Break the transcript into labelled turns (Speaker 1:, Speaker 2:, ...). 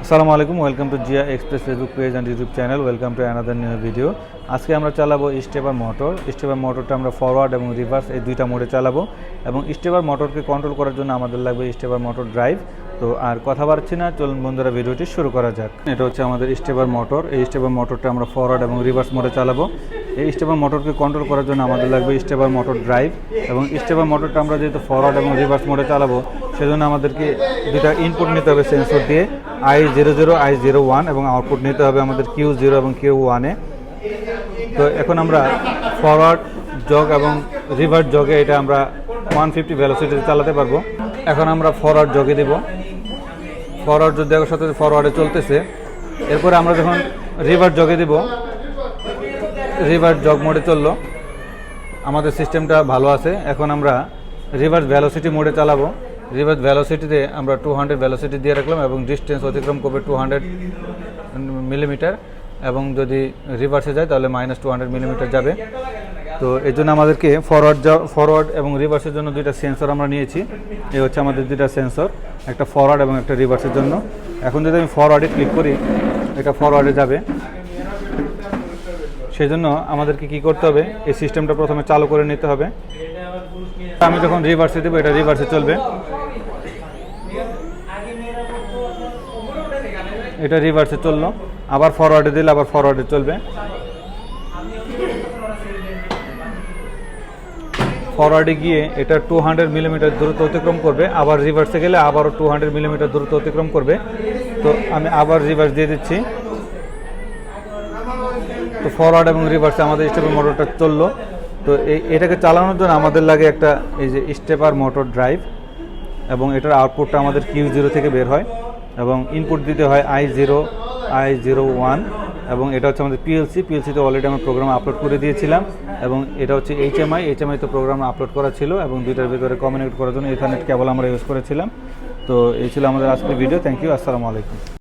Speaker 1: আসসালামু আলাইকুম, welcome to Zia express Facebook page and YouTube channel. Welcome to another new video. আজকে আমরা চালাবো স্টেপার মোটর। স্টেপার মোটরটা আমরা ফরওয়ার্ড এবং রিভার্স এই দুইটা মোডে চালাবো এবং স্টেপার মোটরকে কন্ট্রোল করার জন্য আমাদের লাগবে স্টেপার মোটর ড্রাইভ। তো আর কথা বাড়ছি না, চলুন বন্ধুরা ভিডিওটি শুরু করা যাক। এটা হচ্ছে আমাদের স্টেপার মোটর। এই স্টেপার মোটরটা আমরা ফরওয়ার্ড এবং রিভার্স মোডে চালাবো। এই স্টেপার মোটরকে কন্ট্রোল করার জন্য আমাদের লাগবে স্টেপার মোটর ড্রাইভ এবং স্টেপার মোটরটা আমরা যেহেতু ফরওয়ার্ড এবং রিভার্স মোডে চালাবো সেজন্য আমাদেরকে দুটা ইনপুট নিতে হবে সেন্সর দিয়ে, I00 I01 এবং আউটপুট নিতে হবে আমাদের Q0 এবং Q1 এ। তো এখন আমরা ফরওয়ার্ড জগ এবং রিভার্স জগে এটা আমরা 150 ভেলোসিটিতে চালাতে পারবো। এখন আমরা ফরওয়ার্ড জগে দেব। ফরওয়ার্ড জগ দেওয়ার সাথে ফরওয়ার্ডে চলতেছে। এরপরে আমরা যখন রিভার্স জগে দেব, রিভার্স জগ মোডে চললো, আমাদের সিস্টেমটা ভালো আছে। এখন আমরা রিভার্স ভেলোসিটি মোডে চালাবো। রিভার্স ভেলোসিটিতে আমরা 200 ভেলোসিটি দিয়ে রাখলাম এবং ডিস্টেন্স অতিক্রম করবে 200 মিলিমিটার এবং যদি রিভার্সে যায় তাহলে -200 মিলিমিটার যাবে। তো এই জন্য আমাদেরকে ফরওয়ার্ড এবং রিভার্সের জন্য দুইটা সেন্সর আমরা নিয়েছি। এই হচ্ছে আমাদের দুইটা সেন্সর, একটা ফরওয়ার্ড এবং একটা রিভার্সের জন্য। এখন যদি আমি ফরওয়ার্ডে ক্লিক করি, এটা ফরওয়ার্ডে যাবে। সেই জন্য আমাদেরকে কী করতে হবে, এই সিস্টেমটা প্রথমে চালু করে নিতে হবে। আমি যখন রিভার্সে দেবো এটা রিভার্সে চলবে, এটা রিভার্সে চললো। আবার ফরওয়ার্ডে দিলে আবার ফরওয়ার্ডে চলবে। ফরওয়ার্ডে গিয়ে এটা 200 মিলিমিটার দূরত্ব অতিক্রম করবে, আবার রিভার্সে গেলে আবারও 200 মিলিমিটার দূরত্ব অতিক্রম করবে। তো আমি আবার রিভার্স দিয়ে দিচ্ছি। তো ফরওয়ার্ড এবং রিভার্সে আমাদের স্টেপার মোটরটা চললো। তো এটাকে চালানোর জন্য আমাদের লাগে একটা এই যে স্টেপার মোটর ড্রাইভ এবং এটার আউটপুটটা আমাদের Q0 থেকে বের হয় এবং ইনপুট দিতে হয় I0 I01 এবং এটা হচ্ছে আমাদের পিএলসিতে অলরেডি আমরা প্রোগ্রাম আপলোড করে দিয়েছিলাম এবং এটা হচ্ছে HMI তো প্রোগ্রাম আপলোড করা ছিল এবং দুইটার ভিতরে কমিউনিকেট করার জন্য ইথারনেট কেবল আমরা ইউজ করেছিলাম। তো এই ছিল আমাদের আজকের ভিডিও। থ্যাংক ইউ, আসসালামু আলাইকুম।